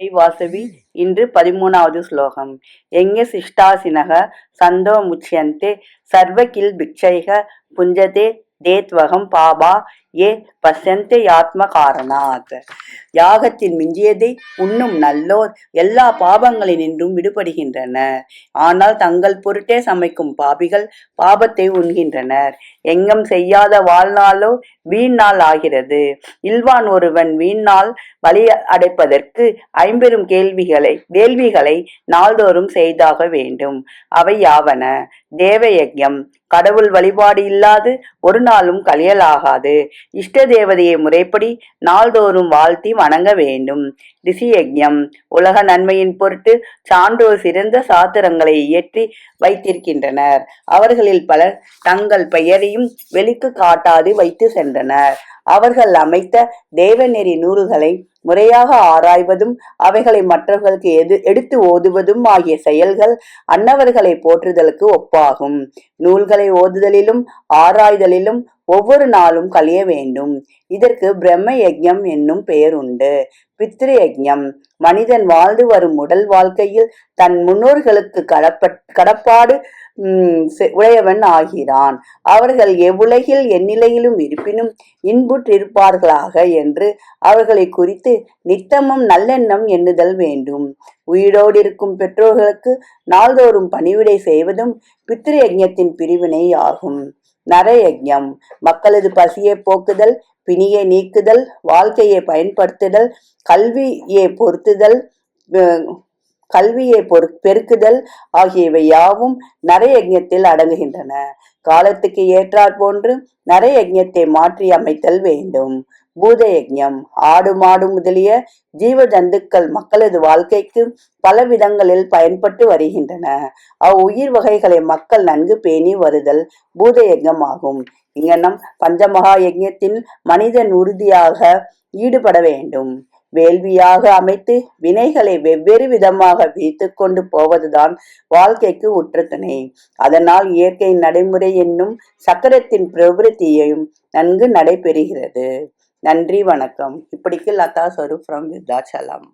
வாசவி இன்று 13வது ஸ்லோகம். யங்க சிஷ்டாசினக சந்தோ முச்யந்தே சர்வ கில் பிக்ஷைக புஞ்சதே தேத்வகம் பாபா ஏ பசந்தே யாத்ம காரணாத். யாகத்தின் மிஞ்சியதை உண்ணும் நல்லோர் எல்லா பாபங்களினின்றும் விடுபடுகின்றனர். ஆனால் தங்கள் பொருட்டே சமைக்கும் பாபிகள் பாபத்தை உண்கின்றனர். எங்கம் செய்யாத வாழ்நாளோ வீண் ஆகிறது. இல்வான் ஒருவன் வீணால் வழி அடைப்பதற்கு ஐம்பெரும் வேள்விகளை நாள்தோறும் செய்தாக வேண்டும். அவை யாவன: தேவ யஜ்யம், கடவுள் வழிபாடு இல்லாது ஒரு நாளும் கழியலாகாது. இஷ்ட தேவதையை முறைப்படி நாள்தோறும் வாழ்த்தி வணங்க வேண்டும். ரிஷி யஜ்யம், உலக நன்மையின் பொருட்டு சான்றோர் சிறந்த சாத்திரங்களை இயற்றி வைத்திருக்கின்றனர். அவர்களில் பலர் தங்கள் பெயரையும் வெளிக்கு காட்டாது வைத்து சென்றனர். அவர்கள் அமைத்த தேவநெறி நூல்களை முறையாக ஆராய்வதும் அவைகளை மற்றவர்களுக்கு எடுத்து ஓதுவதும் ஆகிய செயல்கள் அன்னவர்களை போற்றுதலுக்கு ஒப்பாகும். நூல்களை ஓதுதலிலும் ஆராய்தலிலும் ஒவ்வொரு நாளும் கழிய வேண்டும். இதற்கு பிரம்ம யஜ்யம் என்னும் பெயர் உண்டு. பித்ரு யஜ்யம், மனிதன் வாழ்ந்து வரும் உடல் வாழ்க்கையில் தன் முன்னோர்களுக்கு கடப்பாடு உடையவன் ஆகிறான். அவர்கள் எவ்வுலகில் எந்நிலையிலும் இருப்பினும் இன்புற்றிருப்பார்களாக என்று அவர்களை குறித்து நித்தமும் நல்லெண்ணம் எண்ணுதல் வேண்டும். உயிரோடு இருக்கும் பெற்றோர்களுக்கு நாள்தோறும் பணிவிடை செய்வதும் பித்ரு யஜ்யத்தின் பிரிவினை ஆகும். நர யஜ்யம், மக்களது பசியை போக்குதல், பிணியை நீக்குதல், வாழ்க்கையை பயன்படுத்துதல், கல்வியை பெருக்குதல் ஆகியவை யாவும் நரயஜ்ஞத்தில் அடங்குகின்றன. காலத்துக்கு ஏற்றாற் போன்று நரயஜ்ஞத்தை மாற்றி அமைத்தல் வேண்டும். பூத யஜ்ஞம், ஆடு மாடு முதலிய ஜீவ ஜந்துக்கள் மக்களது வாழ்க்கைக்கு பல விதங்களில் பயன்பட்டு வருகின்றன. அவ்வுயிர் வகைகளை மக்கள் நன்கு பேணி வருதல் பூத யஜ்ஞம் ஆகும். இங்கனம் பஞ்சமகா யஜ்ஞத்தில் மனிதன் உறுதியாக ஈடுபட வேண்டும். வேள்வியாக அமைத்து வினைகளை வெவ்வேறு விதமாக வீழ்த்து கொண்டு போவதுதான் வாழ்க்கைக்கு உற்ற துணை. அதனால் இயற்கை நடைமுறை என்னும் சக்கரத்தின் பிரவிருத்தியையும் நன்கு நடைபெறுகிறது. நன்றி, வணக்கம். இப்படிக்கு லதா ஸ்வரூப் ஃப்ரம் விருத்தாச்சலம்.